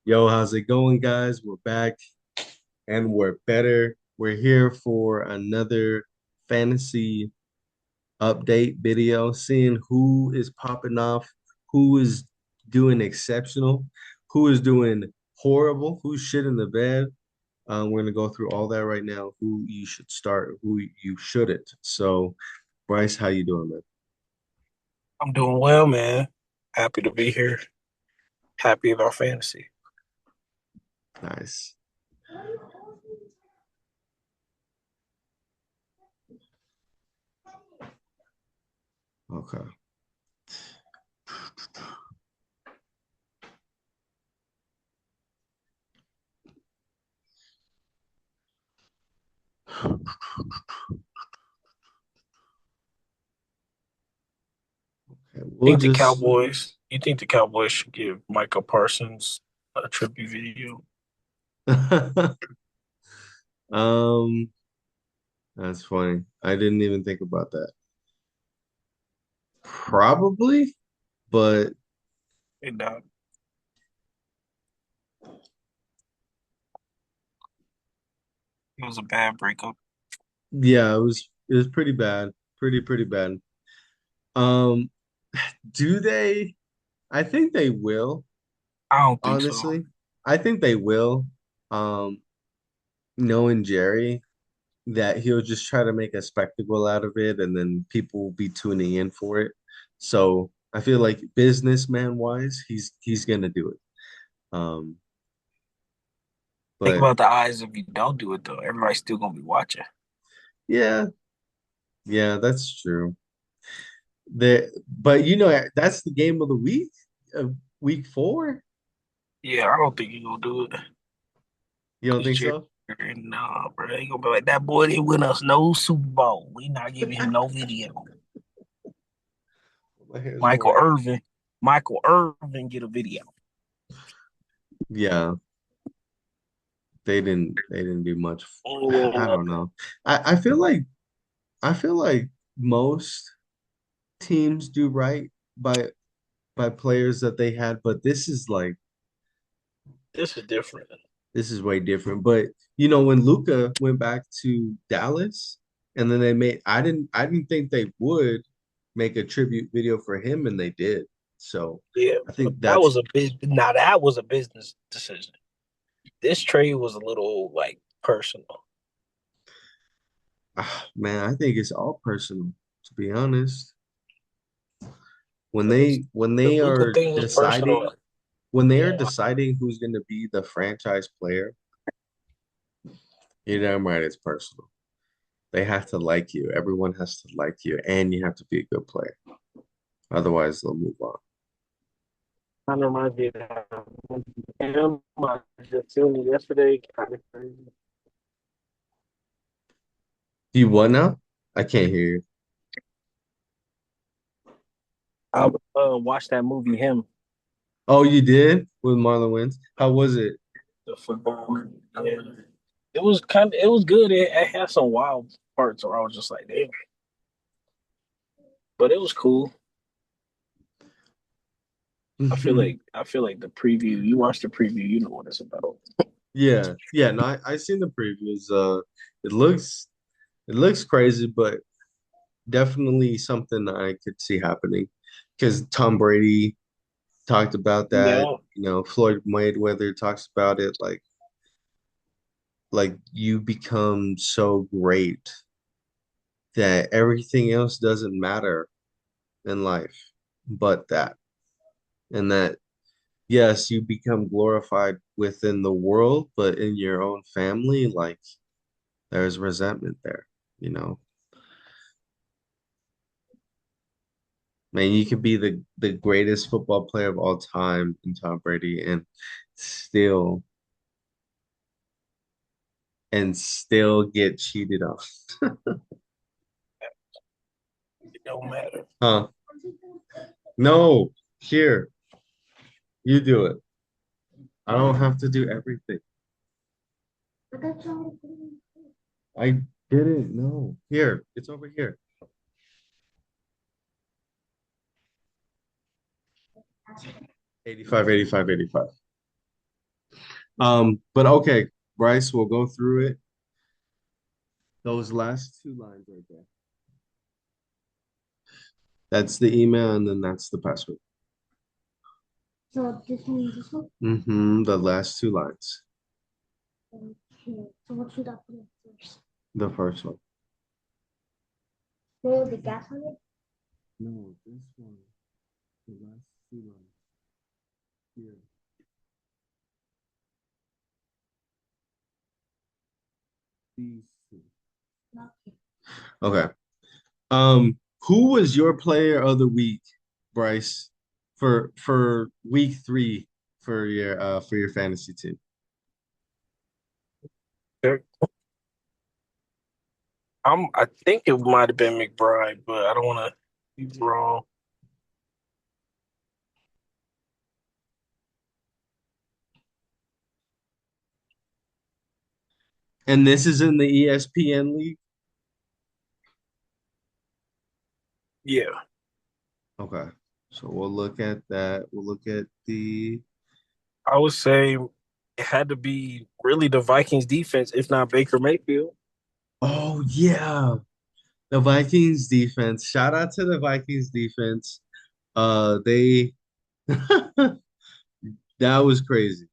Yo, how's it going, guys? We're back and we're better. We're here for another fantasy update video, seeing who is popping off, who is doing exceptional, who is doing horrible, who's shit in the bed. We're gonna go through all that right now, who you should start, who you shouldn't. So, Bryce, how you doing, man? I'm doing well, man. Happy to be here. Happy about fantasy. Nice. Okay. Okay, we'll Think the just Cowboys? You think the Cowboys should give Michael Parsons a tribute video? um that's funny. I didn't even think about that. Probably, but And it was a bad breakup. yeah, it was pretty bad. Pretty bad. Um, do they? I think they will, I don't think so. honestly. I think they will. Um, knowing Jerry, that he'll just try to make a spectacle out of it and then people will be tuning in for it. So I feel like businessman wise, he's gonna do it. Um, Think but about the eyes if you don't do it though. Everybody's still gonna be watching. yeah, yeah, that's true. But that's the game of the week, week four. Yeah, I don't think he's gonna do it. You don't Cause think Jerry, so? nah, bro, he gonna be like that boy didn't win us no Super Bowl. We not giving him no video. My hair's Michael going. Irvin, Michael Irvin get a video. Yeah, they didn't do much. I Oh, don't know. I feel like most teams do right by by players that they had, but this is different. this is way different. But when Luca went back to Dallas and then I didn't think they would make a tribute video for him and they did. So Yeah, I but think that's that was a business decision. This trade was a little like personal. man, I think it's all personal, to be honest. When Because they when the they Luca are thing was deciding personal. when they are Yeah, deciding who's going to be the franchise player, you're damn right it's personal. They have to like you. Everyone has to like you, and you have to be a good player. Otherwise, they'll move on. kind of reminds me of that. Him, I just seen it yesterday. Kind of crazy. Do you what now? I can't hear you. I watched that movie, him, Oh, you did with Marlon Wayans. How was it? the football. Yeah, it was good. It had some wild parts where I was just like, damn, but it was cool. I feel like the preview. You watched the preview, you know what it's about. Yeah, yeah. No, I seen the previews. It looks it looks crazy, but definitely something I could see happening because Tom Brady talked about that. Yeah, Floyd Mayweather talks about it. Like you become so great that everything else doesn't matter in life but that. And that, yes, you become glorified within the world, but in your own family, like there's resentment there, you know. Man, you could be the greatest football player of all time in Tom Brady still still get cheated on. it don't matter. Huh? No, here, you do it. I don't have to do everything. I didn't know. Here, it's over here. 85, 85, 85. But okay, Bryce, we'll go through it. Those last two lines right there. That's the email, and then that's the password. So this one, this one. The last two lines. Okay. So what should I put in first? The first one. Roll the gas on it. No, this one. The last two lines. Here. These two. Okay. Okay. Who was your player of the week, Bryce, for week three for your fantasy team? I think it might have been McBride, but I don't want to be wrong. And this is in the ESPN league. Yeah, Okay. So we'll look at that. We'll look at the I would say it had to be really the Vikings defense, if not Baker Mayfield. Oh yeah. The Vikings defense. Shout out to the Vikings defense. They that was crazy.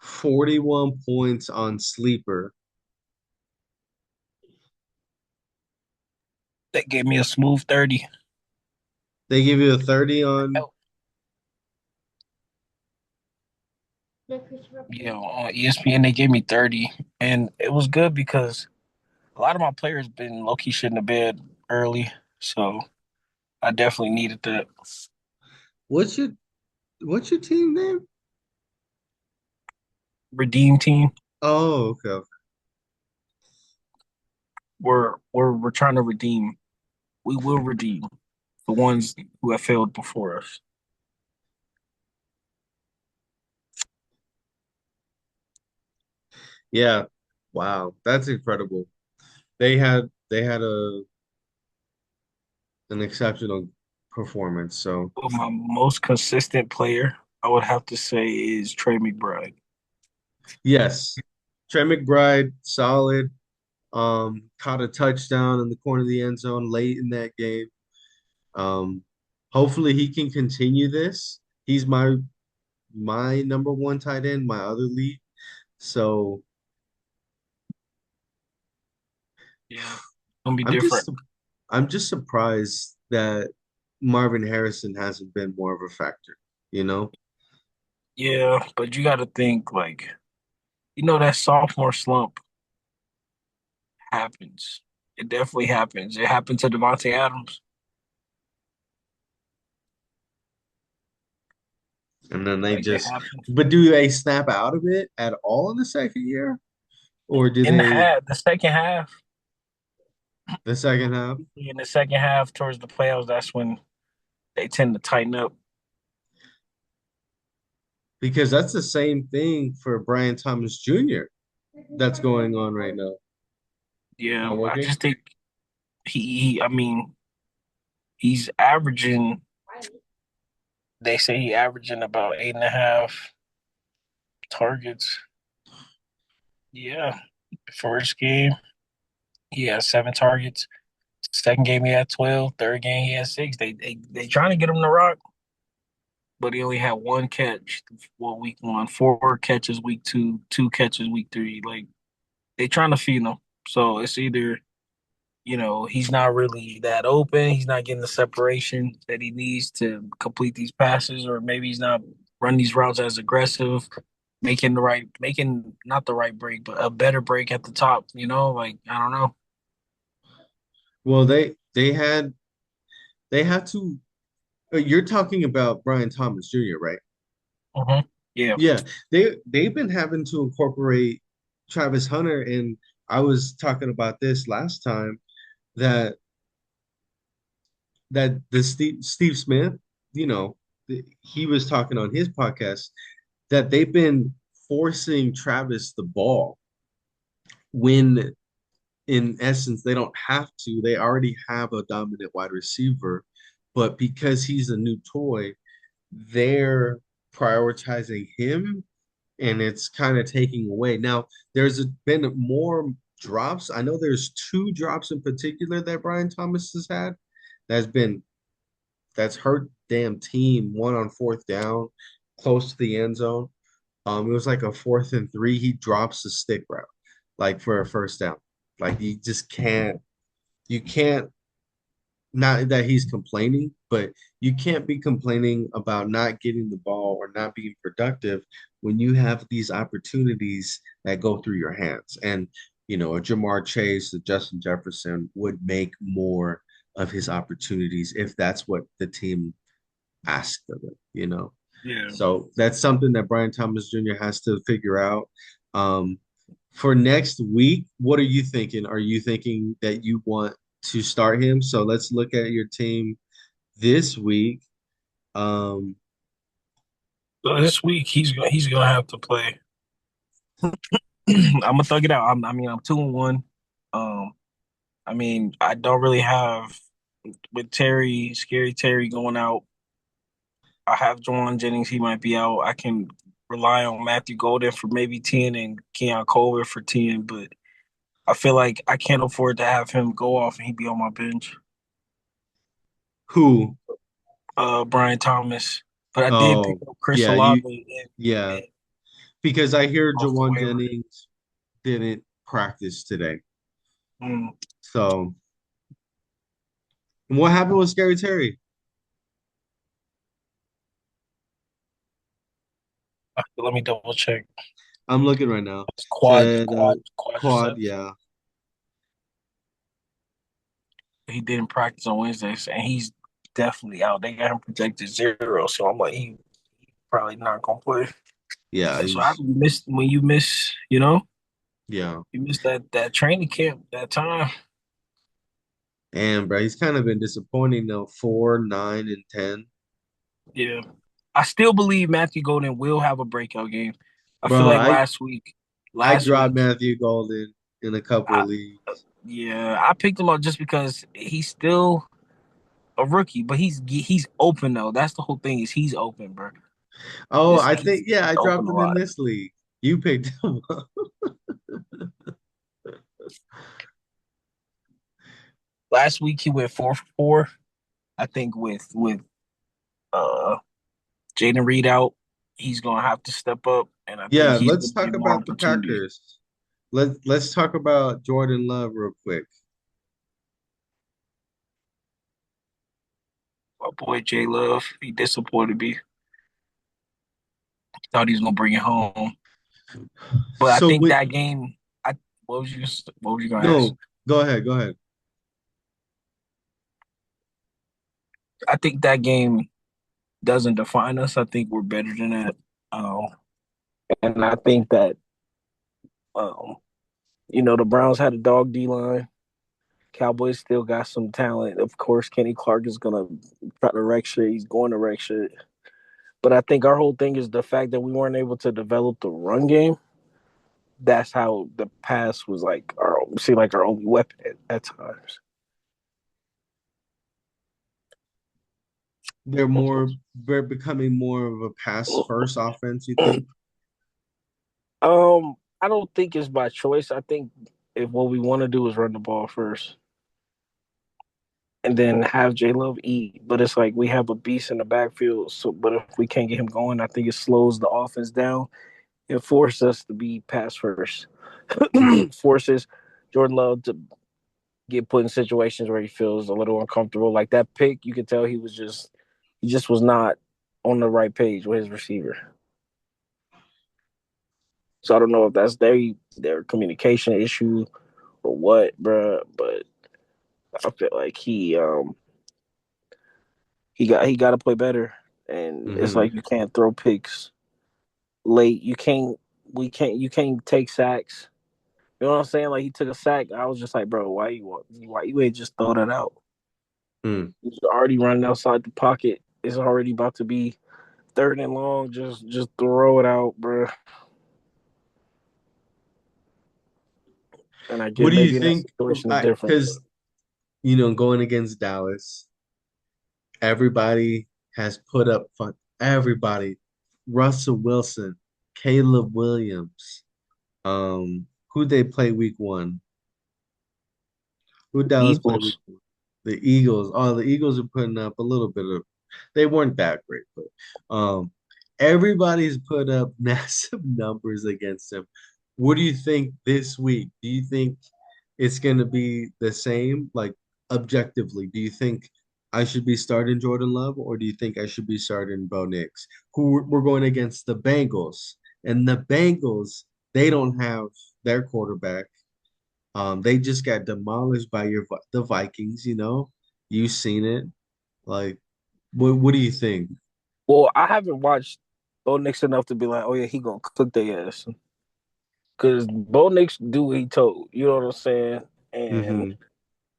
41 points on sleeper. That gave me a smooth 30. They give you a 30 on. Hell, Let Chris repeat. yeah, on ESPN they gave me 30, and it was good because a lot of my players been low key shitting the bed early, so I definitely needed that. What's your what's your team name? Redeem team. Oh, okay. We're trying to redeem. We will redeem the ones who have failed before us. Yeah. Wow. That's incredible. They had a an exceptional performance. So But my most consistent player, I would have to say, is Trey McBride. yes. Trey McBride, solid. Caught a touchdown in the corner of the end zone late in that game. Um, hopefully he can continue this. He's my number one tight end, my other league. So Yeah, it's gonna be I'm different. just I'm just surprised that Marvin Harrison hasn't been more of a factor, you know? Yeah, but you got to think like that sophomore slump happens. It definitely happens. It happened to Devontae Adams. And then they Like it just, happened but do they snap out of it at all in the second year? Or do in they the second half. the second half? In the second half, towards the playoffs, that's when they tend to tighten up. Because that's the same thing for Brian Thomas Jr. that's going on right now. Yeah, Not I working? just think I mean, he's averaging. They say he averaging about 8.5 targets. Yeah, first game he had 7 targets. Second game he had 12. Third game he had 6. They trying to get him to rock, but he only had one catch. Well, week one, 4 catches week two, 2 catches week three. Like they trying to feed him. So it's either he's not really that open. He's not getting the separation that he needs to complete these passes, or maybe he's not running these routes as aggressive, making not the right break, but a better break at the top. Like I don't know. Well, they had to. You're talking about Brian Thomas Jr., right? Yeah, Yeah, they've been having to incorporate Travis Hunter, and I was talking about this last time that the Steve Smith, you know, he was talking on his podcast that they've been forcing Travis the ball when in essence they don't have to. They already have a dominant wide receiver, but because he's a new toy, they're prioritizing him and it's kind of taking away. Now, been more drops. I know there's two drops in particular that Brian Thomas has had that's been that's hurt damn team. One on fourth down, close to the end zone. It was like a 4th and 3. He drops the stick route, like for a first down. Like you just can't. You can't. Not that he's complaining, but you can't be complaining about not getting the ball or not being productive when you have these opportunities that go through your hands. And a Jamar Chase, a Justin Jefferson would make more of his opportunities if that's what the team asked of it. Yeah. So that's something that Brian Thomas Jr. has to figure out. Um, for next week, what are you thinking? Are you thinking that you want to start him? So let's look at your team this week. Um, So this week he's gonna have to play. I'm gonna thug it out. I'm 2-1. Um, I don't really have with Terry, scary Terry going out. I have Juwan Jennings. He might be out. I can rely on Matthew Golden for maybe 10 and Keon Colbert for 10, but I feel like I can't afford to have him go off and he be on my bench. who? Brian Thomas. But I did pick Oh, up Chris yeah, Olave yeah, and because I hear off the Jawan waiver. Jennings didn't practice today. Mm. So, and what happened with Scary Terry? Let me double check. I'm looking right now. It's Said quad, quadriceps. yeah, He didn't practice on Wednesdays, and he's definitely out. They got him projected 0, so I'm like, he probably not gonna play. yeah, That's what he's happened. You missed when yeah. you missed that training camp that time. And bro, he's kind of been disappointing though. 4, 9, and 10. Yeah, I still believe Matthew Golden will have a breakout game. I feel Bro, like I I last dropped week, Matthew Golden in a couple I, of leagues. yeah, I picked him up just because he's still a rookie, but he's open though. That's the whole thing is he's open, bro. Oh, This I he's think yeah, I open dropped a him in lot. this league. You picked him up. Last week he went 4 for 4. I think with uh Jaden Reed out, he's gonna have to step up, and I think Yeah, he's let's gonna talk get more about the opportunity. Packers. Let's talk about Jordan Love real quick. My boy Jay Love, he disappointed me. Thought he was gonna bring it home, but I So think with that game. I what was you gonna ask? no, go ahead, go ahead. I think that game doesn't define us. I think we're better than that. Um, and I think that um, the Browns had a dog D line. Cowboys still got some talent. Of course, Kenny Clark is gonna try to wreck shit. He's going to wreck shit. But I think our whole thing is the fact that we weren't able to develop the run game. That's how the pass was like our only weapon at times. They're becoming more of a pass first offense, you think? I don't think it's by choice. I think if what we want to do is run the ball first and then have J Love eat. But it's like we have a beast in the backfield. So, but if we can't get him going, I think it slows the offense down and forces us to be pass first. Forces Jordan Love to get put in situations where he feels a little uncomfortable. Like that pick, you could tell he just was not on the right page with his receiver. So I don't know if that's their communication issue or what, bruh. But I feel like he got to play better, and it's Hmm. like you can't throw picks late. You can't take sacks. You know what I'm saying? Like he took a sack. I was just like, bro, why you ain't just throw that out? Mm. He's already running outside the pocket. It's already about to be third and long. Just throw it out, bro. And I What get do you maybe in that think? situation is different. Because going against Dallas, everybody has put up fun. Everybody. Russell Wilson, Caleb Williams. Who they play week one? Who Dallas play week Eagles. one? The Eagles. Oh, the Eagles are putting up a little bit of. They weren't that great, but um, everybody's put up massive numbers against them. What do you think this week? Do you think it's going to be the same? Like objectively, do you think I should be starting Jordan Love or do you think I should be starting Bo Nix? Who we're going against the Bengals, and the Bengals they don't have their quarterback. They just got demolished by the Vikings. You've seen it. Like, what do you think? Well, I haven't watched Bo Nix enough to be like, oh yeah, he gonna cook their ass. Because Bo Nix do what he told. You know what I'm saying? And Hmm.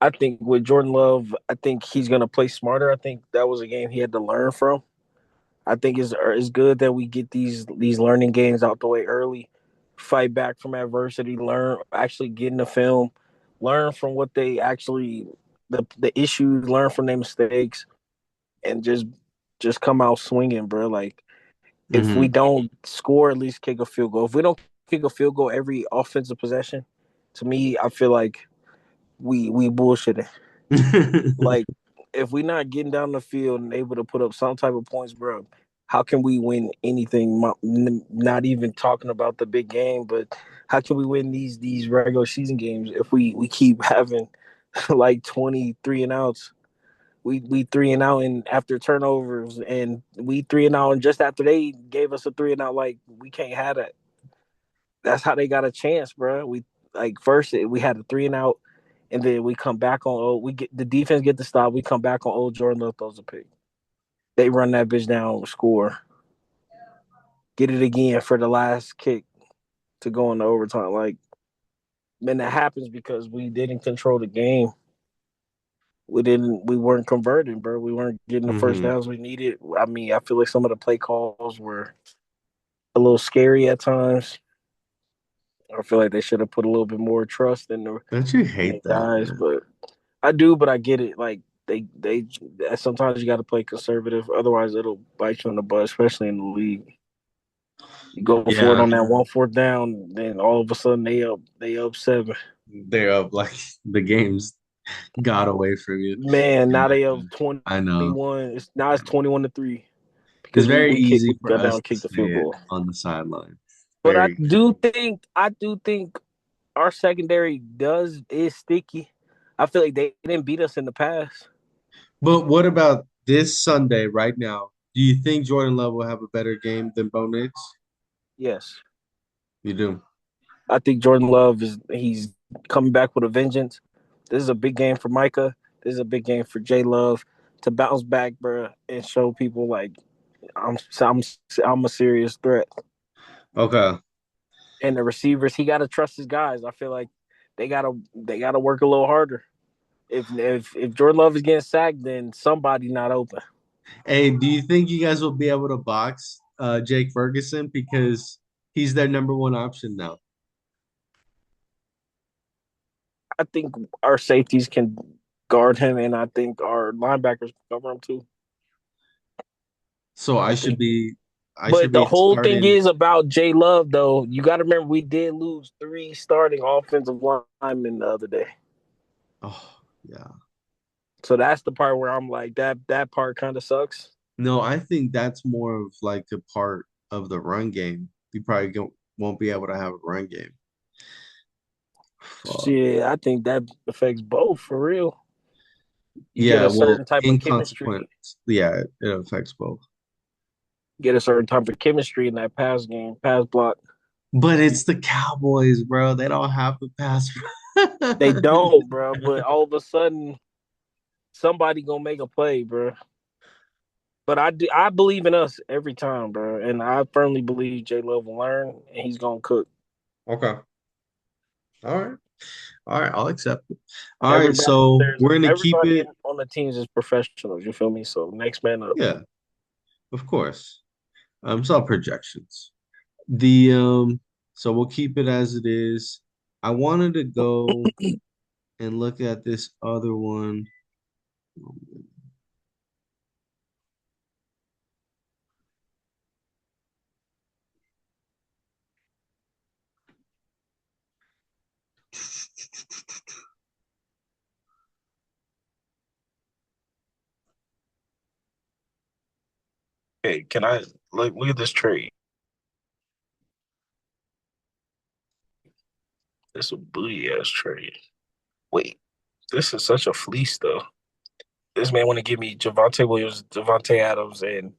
I think with Jordan Love, I think he's gonna play smarter. I think that was a game he had to learn from. I think it's good that we get these learning games out the way early, fight back from adversity, learn actually get in the film, learn from what they actually the issues, learn from their mistakes, and just come out swinging, bro. Like if we Hmm. don't score, at least kick a field goal. If we don't kick a field goal every offensive possession, to me, I feel like we bullshitting. Like if we're not getting down the field and able to put up some type of points, bro, how can we win anything? Not even talking about the big game, but how can we win these regular season games if we keep having like 23 and outs? We 3 and out and after turnovers, and we 3 and out, and just after they gave us a 3 and out, like we can't have that. That's how they got a chance, bro. We like first we had a 3 and out, and then we come back on. We get the defense get the stop. We come back on. Old Jordan Love throws a pick. They run that bitch down, score, get it again for the last kick to go into overtime. Like, man, that happens because we didn't control the game. We weren't converting, bro. We weren't getting the first Hmm. downs we needed. I mean, I feel like some of the play calls were a little scary at times. I feel like they should have put a little bit more trust Don't you in the hate that, guys, man? but I do, but I get it. Like they sometimes you got to play conservative, otherwise it'll bite you in the butt, especially in the league. You go for it Yeah, on that one fourth down, then all of a sudden they up seven. they're up like the game's got away from you. Man, now Yeah, they up I know. 21. It's 21-3 It's because very we easy for got down us and to kicked the say field it goal. on the sideline. But Very. I do think our secondary does is sticky. I feel like they didn't beat us in the past. But what about this Sunday right now? Do you think Jordan Love will have a better game than Bo Nix? Yes. You do. I think Jordan Love he's coming back with a vengeance. This is a big game for Micah. This is a big game for J Love to bounce back, bro, and show people like I'm I'm I'm a serious threat. Okay. And the receivers, he got to trust his guys. I feel like they gotta work a little harder. If Jordan Love is getting sacked, then somebody not open. Hey, do you think you guys will be able to box Jake Ferguson because he's their number one option now? I think our safeties can guard him, and I think our linebackers can cover him too. So I think. I should But the be whole thing starting. is about J Love, though. You got to remember we did lose 3 starting offensive linemen the other day. Oh, yeah. So that's the part where I'm like, that part kind of sucks. No, I think that's more of like a part of the run game. You probably won't be able to have a run game. Fuck. Shit, I think that affects both for real. You get Yeah, a well, certain type of chemistry. inconsequence. Yeah, it affects both. Get a certain type of chemistry in that pass game, pass block. But it's the Cowboys, bro. They don't have to pass. They don't, bro. But all of a sudden, somebody gonna make a play, bro. But I believe in us every time, bro. And I firmly believe J Love will learn and he's gonna cook. Okay. All right. All right. I'll accept it. All right. Everybody So there's we're gonna keep everybody it. on the teams is professionals. You feel me? So next man up. Yeah, of course. It's all projections. The so we'll keep it as it is. I wanted to go and look at this other one. Hey, can I look at this trade? This a booty ass trade. Wait, this is such a fleece though. This man want to give me Javante Williams, Javante Adams, and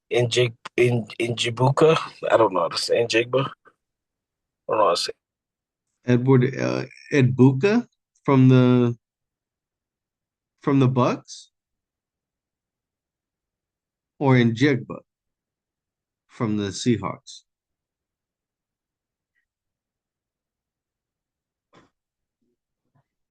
in Jibuka. I don't know how to say in Jigba. I don't know how to say. Edward Edbuka from the Bucks or in Jigba from the Seahawks.